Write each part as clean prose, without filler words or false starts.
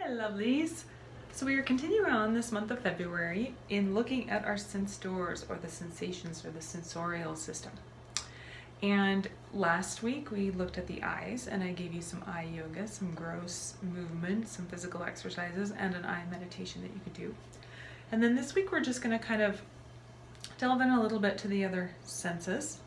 Hi lovelies! So we are continuing on this month of February in looking at our sense doors, or the sensations, or the sensorial system. And last week we looked at the eyes, and I gave you some eye yoga, some gross movement, some physical exercises, and an eye meditation that you could do. And then this week we're just going to kind of delve in a little bit to the other senses,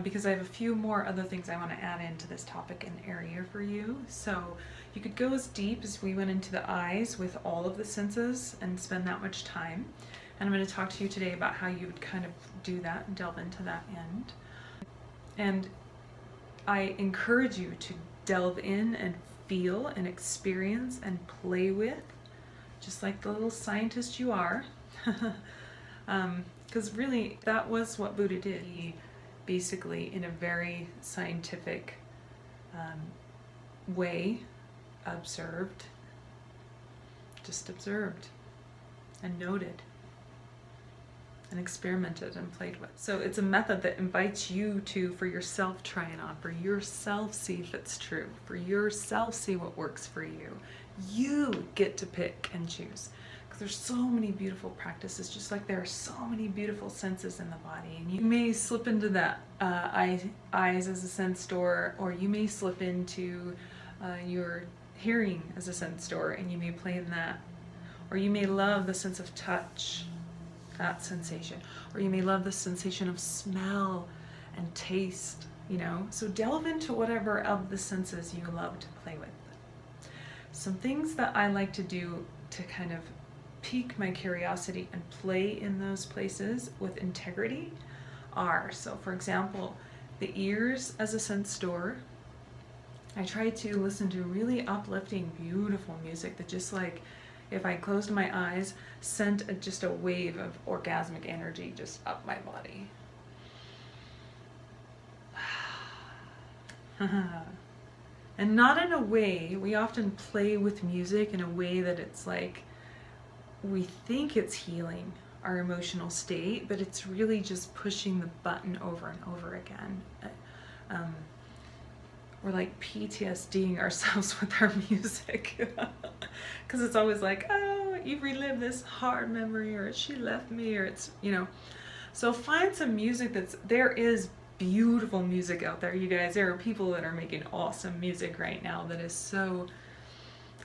because I have a few more other things I want to add into this topic and area for you. So you could go as deep as we went into the eyes with all of the senses and spend that much time. And I'm going to talk to you today about how you would kind of do that and delve into that end. And I encourage you to delve in and feel and experience and play with, just like the little scientist you are. Because really, that was what Buddha did. He basically, in a very scientific way, just observed and noted and experimented and played with. So it's a method that invites you to, for yourself, try it on, for yourself, see if it's true, for yourself, see what works for you. You get to pick and choose. There's so many beautiful practices, just like there are so many beautiful senses in the body. And you may slip into that eyes as a sense door, or you may slip into your hearing as a sense door, and you may play in that. Or you may love the sense of touch, that sensation. Or you may love the sensation of smell and taste, you know. So delve into whatever of the senses you love to play with. Some things that I like to do to kind of pique my curiosity and play in those places with integrity are, so for example, the ears as a sense door. I try to listen to really uplifting, beautiful music that just, like, if I closed my eyes, sent just a wave of orgasmic energy just up my body. And not in a way, we often play with music in a way that it's like, we think it's healing our emotional state, but it's really just pushing the button over and over again. We're like PTSDing ourselves with our music, because it's always like, oh, you relive this hard memory, or she left me, or it's, you know. So find some music there is beautiful music out there, you guys. There are people that are making awesome music right now that is so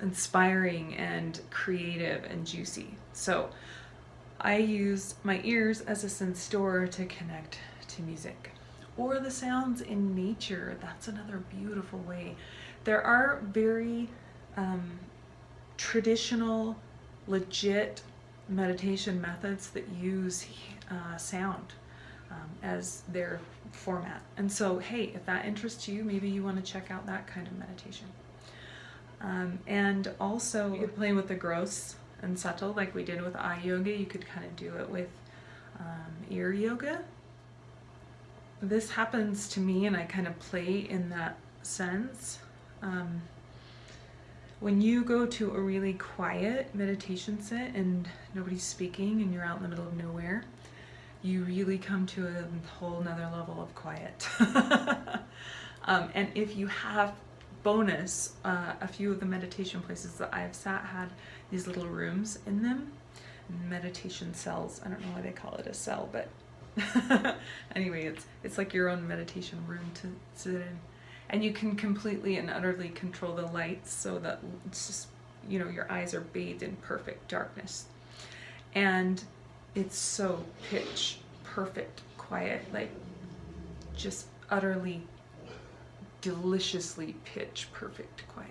inspiring and creative and juicy. So I use my ears as a sense door to connect to music, or the sounds in nature. That's another beautiful way. There are very traditional, legit meditation methods that use sound as their format. And so, hey, if that interests you, maybe you want to check out that kind of meditation. And also, you could play with the gross and subtle, like we did with eye yoga. You could kind of do it with ear yoga. This happens to me, and I kind of play in that sense. When you go to a really quiet meditation set and nobody's speaking and you're out in the middle of nowhere, you really come to a whole nother level of quiet. And if you have bonus, a few of the meditation places that I've sat had these little rooms in them, meditation cells. I don't know why they call it a cell, but anyway, it's like your own meditation room to sit in, and you can completely and utterly control the lights so that it's just, you know, your eyes are bathed in perfect darkness, and it's so pitch perfect quiet, like just utterly deliciously pitch perfect quiet.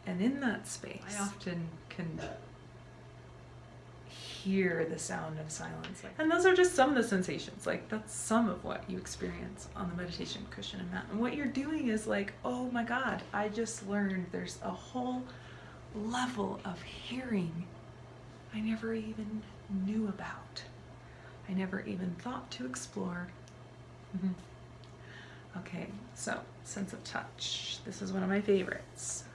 And in that space, I often can hear the sound of silence. And those are just some of the sensations. Like, that's some of what you experience on the meditation cushion and mat. And what you're doing is like, oh my God, I just learned there's a whole level of hearing I never even knew about. I never even thought to explore. Okay, so sense of touch. This is one of my favorites.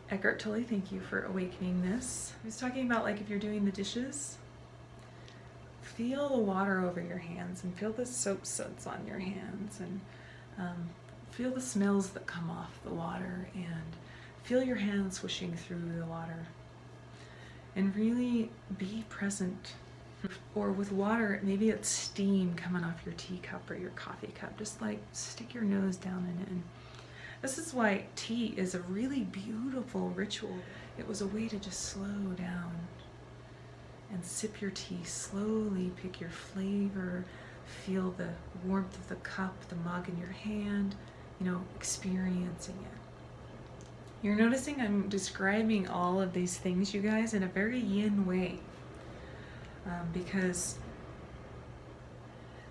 Eckhart Tolle, thank you for awakening this. He was talking about, like, if you're doing the dishes, feel the water over your hands and feel the soap suds on your hands, and Feel the smells that come off the water and feel your hands swishing through the water. And really be present. Or with water, maybe it's steam coming off your teacup or your coffee cup. Just like stick your nose down in it. And this is why tea is a really beautiful ritual. It was a way to just slow down and sip your tea slowly, pick your flavor, feel the warmth of the cup, the mug in your hand, experiencing it. You're noticing I'm describing all of these things, you guys, in a very yin way, because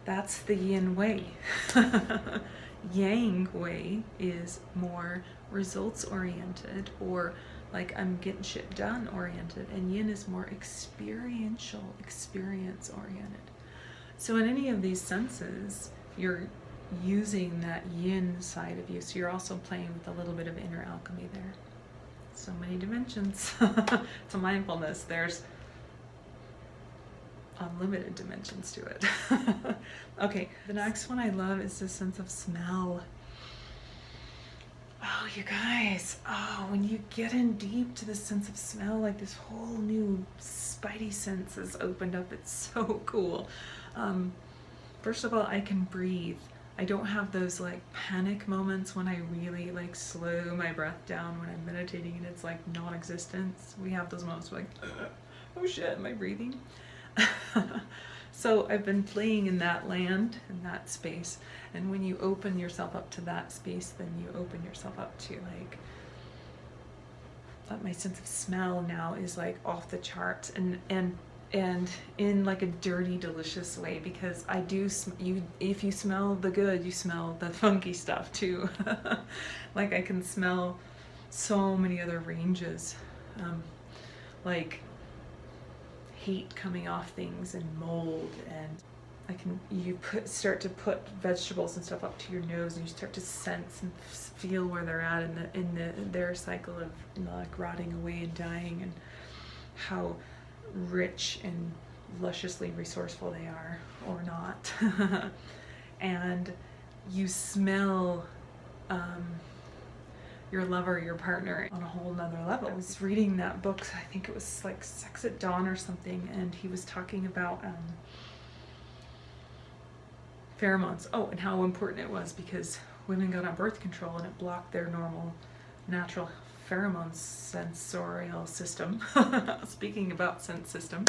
that's the yin way. Yang way is more results oriented, or like I'm getting shit done oriented, and yin is more experiential, experience oriented. So in any of these senses, you're using that yin side of you, so you're also playing with a little bit of inner alchemy there. So many dimensions to mindfulness. There's unlimited dimensions to it. Okay, the next one I love is the sense of smell. Oh, you guys, when you get in deep to the sense of smell, like this whole new spidey sense is opened up. It's so cool. First of all, I can breathe. I don't have those like panic moments when I really like slow my breath down when I'm meditating and it's like non-existent. We have those moments like, oh shit, am I breathing? So I've been playing in that land, in that space, and when you open yourself up to that space, then you open yourself up to like, my sense of smell now is like off the charts, and in like a dirty, delicious way, because I do, if you smell the good, you smell the funky stuff too. Like I can smell so many other ranges, like heat coming off things and mold, and you start to put vegetables and stuff up to your nose, and you start to sense and feel where they're at in their cycle of like rotting away and dying, and how rich and lusciously resourceful they are or not. And you smell your lover, your partner on a whole nother level. I was reading that book, I think it was like Sex at Dawn or something, and he was talking about pheromones. Oh, and how important it was because women got on birth control and it blocked their normal, natural pheromone sensorial system. Speaking about sense system.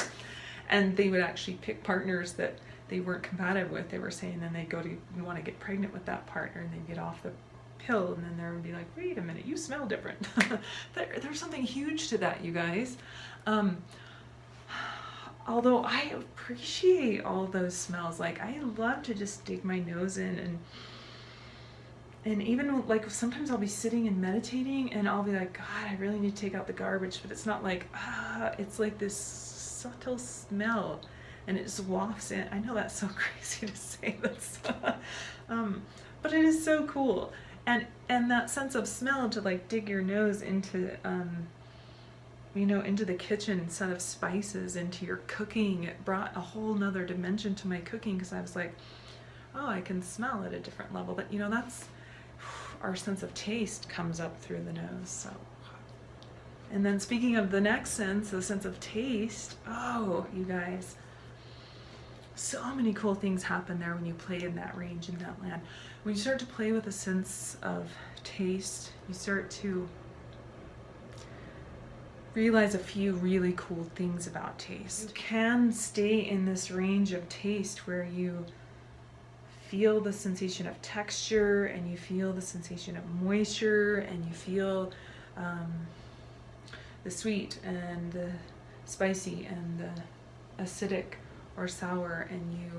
And they would actually pick partners that they weren't compatible with, they were saying, then they'd go to want to get pregnant with that partner, and they'd get off the pill, and then there would be like, wait a minute, you smell different. There's something huge to that, you guys. Although I appreciate all those smells, like I love to just dig my nose in, and even like sometimes I'll be sitting and meditating and I'll be like, God, I really need to take out the garbage, but it's not like, it's like this subtle smell and it just wafts in. I know that's so crazy to say this, but it is so cool. And that sense of smell, to like dig your nose into, into the kitchen set of spices, into your cooking, it brought a whole nother dimension to my cooking, because I was like, oh, I can smell at a different level. But that's our sense of taste comes up through the nose. So, and then speaking of the next sense, the sense of taste, oh, you guys, so many cool things happen there when you play in that range, in that land. When you start to play with a sense of taste, you start to realize a few really cool things about taste. You can stay in this range of taste where you feel the sensation of texture, and you feel the sensation of moisture, and you feel the sweet and the spicy and the acidic or sour, and you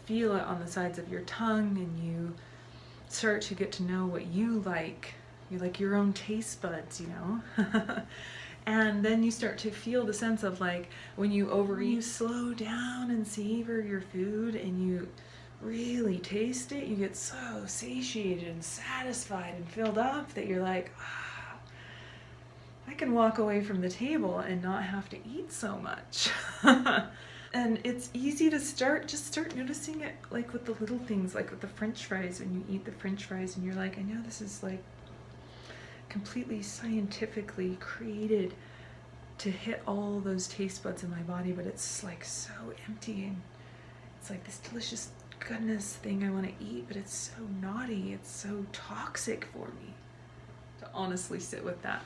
feel it on the sides of your tongue, and you start to get to know what you like. You like your own taste buds, And then you start to feel the sense of like when you overeat, you slow down and savor your food, and you really taste it. You get so satiated and satisfied and filled up that you're like, I can walk away from the table and not have to eat so much. And it's easy to just start noticing it, like with the little things, like with the French fries. When you eat the French fries and you're like, I know this is like completely scientifically created to hit all those taste buds in my body, but it's like so empty, and it's like this delicious goodness thing I want to eat, but it's so naughty, it's so toxic for me. To honestly sit with that.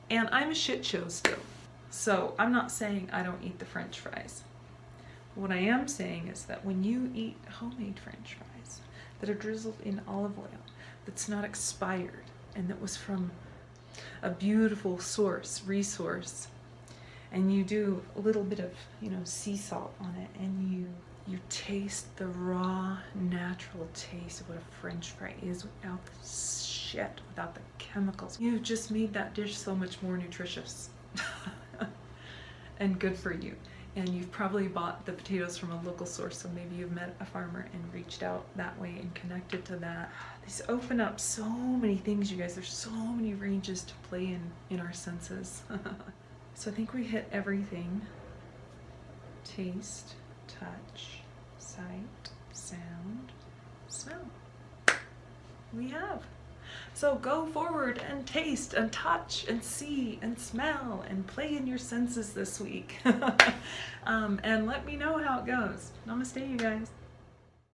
And I'm a shit show still. So I'm not saying I don't eat the French fries. What I am saying is that when you eat homemade French fries that are drizzled in olive oil, that's not expired, and that was from a beautiful resource, and you do a little bit of, sea salt on it, and you taste the raw, natural taste of what a French fry is without the shit, without the chemicals. You've just made that dish so much more nutritious and good for you. And you've probably bought the potatoes from a local source, so maybe you've met a farmer and reached out that way and connected to that. These open up so many things, you guys. There's so many ranges to play in our senses. So I think we hit everything. Taste, touch, sight, sound, smell. We have. So go forward and taste and touch and see and smell and play in your senses this week. And let me know how it goes. Namaste, you guys.